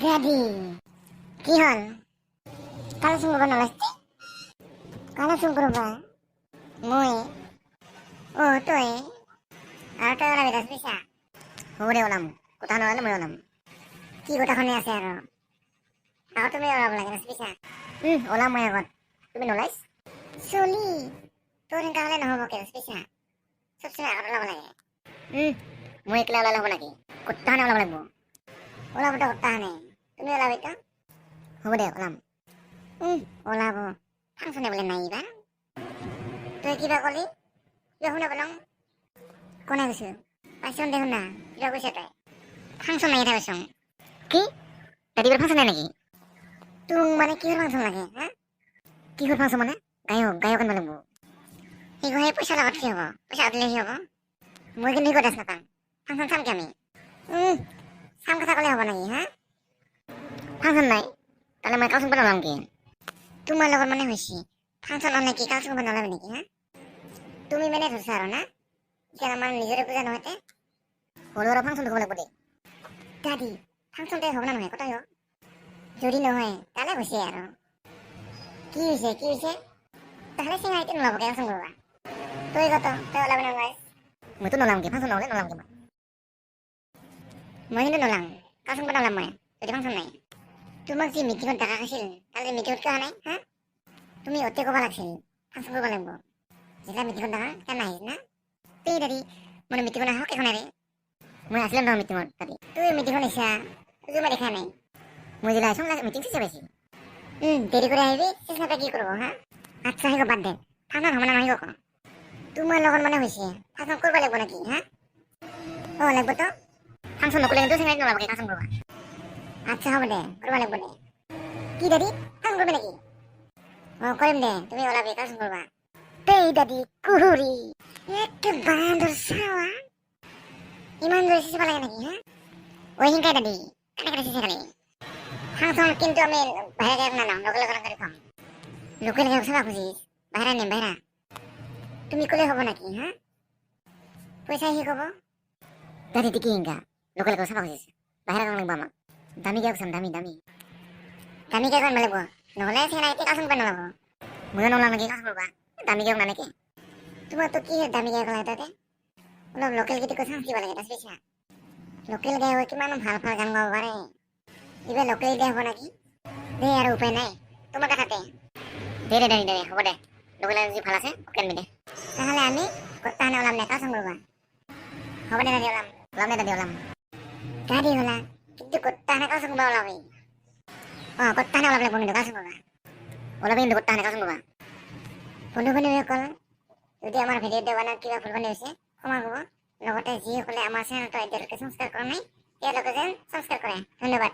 Jadi, কি হল? কালে চোন কৰিব নালাগিছে? কালে চোন কৰিব? মই তই আৰু তই ওলাবি দহ পইচা হ'ব দে ওলাম কথা নহ'লে মই ওলাম কি কথাখনে আছে আৰু তুমি ওলাব লাগে দহ পইচা ওলাম মই আগত তুমি নোলাইছ চলি তোৰ এনেকা হ'লে নহ'ব কে দহ পইচা চবচে আগত ওলাব লাগে মই একলা ওলালে হ'ব নেকি কথাখনে ওলাব লাগিব ওলাবতো কথাখনে তুমি ওলাবিতো হ'ব দে ওলাম ওলাব ফাংচনে বোলে নাইবা তই কিবা কলি কিবা শুনা পেলাম কোনে কৈছো পাইছোন দেখোন না কিবা কৈছে তই ফাংচন নাই এটা কৈছোন কি ৰাতিপুৱা ফাংচন নাই নেকি তোক মানে কিহৰ ফাংচন লাগে হা কিহৰ ফাংচন মানে গায়ক আনিব লাগিব সেই পইচা লগত কি হ'ব পইচা দিলে কি হ'ব মই কিন্তু সিকো ড্ৰেছ নাপাম ফাংচন চাম কি আমি চাম কথা ক'লে হ'ব নেকি হা ফাংচন নাই তাহলে মই কালচোন বনাম কি তোমাৰ লগত মানে হৈছে ফাংচন অন নেকি কালচোন বনালাবি নেকি হা তুমি মানে ধৰছা আৰু না এতিয়া আমাৰ নিজৰে পূজা নহয়তে সৰু ফাংচন হ'ব লাগিব দেই দাদি ফাংচনতে হ'ব না নহয় কথাই হ'ব যদি নহয় তাহলে হৈছে আৰু কি হৈছে তাহলে চিঙাইতে নোলাব কালচোন কৰবা তই ওলাবি নহয় মইতো নোলাম কি ফাংচন নহ'লে নোলাম কি মই কিন্তু নোলাম কালচোন বনালাম মই যদি ফাংচন নাই তোমাক যি মিটিঙত ডাকা খাইছিল কালি মিটিঙত কিয় নাই হা তুমি অতে ক'ব লাগিছিল ফাংচন কৰিব লাগিব যেতিয়া মিটিঙত ডাকা কেন নাহিছ না তেই দাদি মোৰ মিটিঙত আহক এখন আৰে মই আছিলাম নহয় মিটিঙত দাদি তুই মিটিঙত আহিছা তুই মই দেখা নাই মই জিলা আছো মিটিং চেছে পাইছি দেৰি কৰি আহিবি চেছ নাপাই কি কৰিব হা আচ্ছা আহিব বাদ দে ফাংচন হ'ব না নাহিব ক তোমাৰ লগত মানে হৈছে ফাংচন কৰিব লাগিব নেকি হা লাগিবতো ফাংচন নকৰিলে কিন্তু চিঙাই নোলাব ফাংচন কৰবা আচ্ছা হ'ব দে কৰিব লাগিব দে কি দাদি ফাংচন কৰিবি নেকি কৰিম দে তুমি ওলাবি ফাংচন কৰবা তেই দাদি কুহুৰি একে বান্দৰ চাৱা ইমান জোৰে চিচিব লাগে নেকি হা হিংকাই দাদি কেনেকৈ চিচি খালি ফাংচন কিন্তু আমি বাহিৰা গায়ক নানাম লোকেল গায়ক খুৱাম লোকেল গায়ক চাবা খুজিছ বাহিৰা নিম বাহিৰা তুমি ক'লে হ'ব নেকি হা পইচা সি ক'ব দাদি কি হিংকা লোকেল গায়ক চাবা খুজিছ বাহিৰা গায়ক লাগিব আমাক দামী গায়ক চাম দামী গায়ক আনিব লাগিব নহ'লে চিঙা এতিয়া কালচোন কৰিব নলাব ময়ো নলাম নেকি কালচোন কৰবা দামী গায়ক নানেকে তোমাৰতো কি দামী গায়ক লাগে তাতে অলপ লোকেল গীতকো চান্স দিব লাগে দহ পইচা লোকেল গায়ক কিমান ভাল গান গাব পাৰে এইবাৰ লোকেল দিয়া হ'ব নেকি দে আৰু উপায় নাই তোমাৰ কথাতে দে হ'ব দে লোকেল যি ভাল আছে ওকে আনিবি দে তাহলে আমি তাহানে ওলাম দে কালচোন কৰবা হ'ব দে দাদি ওলাম দাদি ওলা কিন্তু তাহানে কালচোন কৰবা ওলাবি তাহানে ওলাব লাগিব কিন্তু কালচোন কৰবা ওলাবি কিন্তু তাহানে কালচোন কৰবা বন্ধু কল যদি আমাৰ ভিডিঅ'ত দেৱানত কিবা ভুলভুলি হৈছে ক্ষমা কৰিব লগতে যিসকলে আমাৰ চেনেলটো এতিয়ালৈকে ছাবস্ক্ৰাইব কৰা নাই তেওঁলোকে যেন ছাবস্ক্ৰাইব কৰে ধন্যবাদ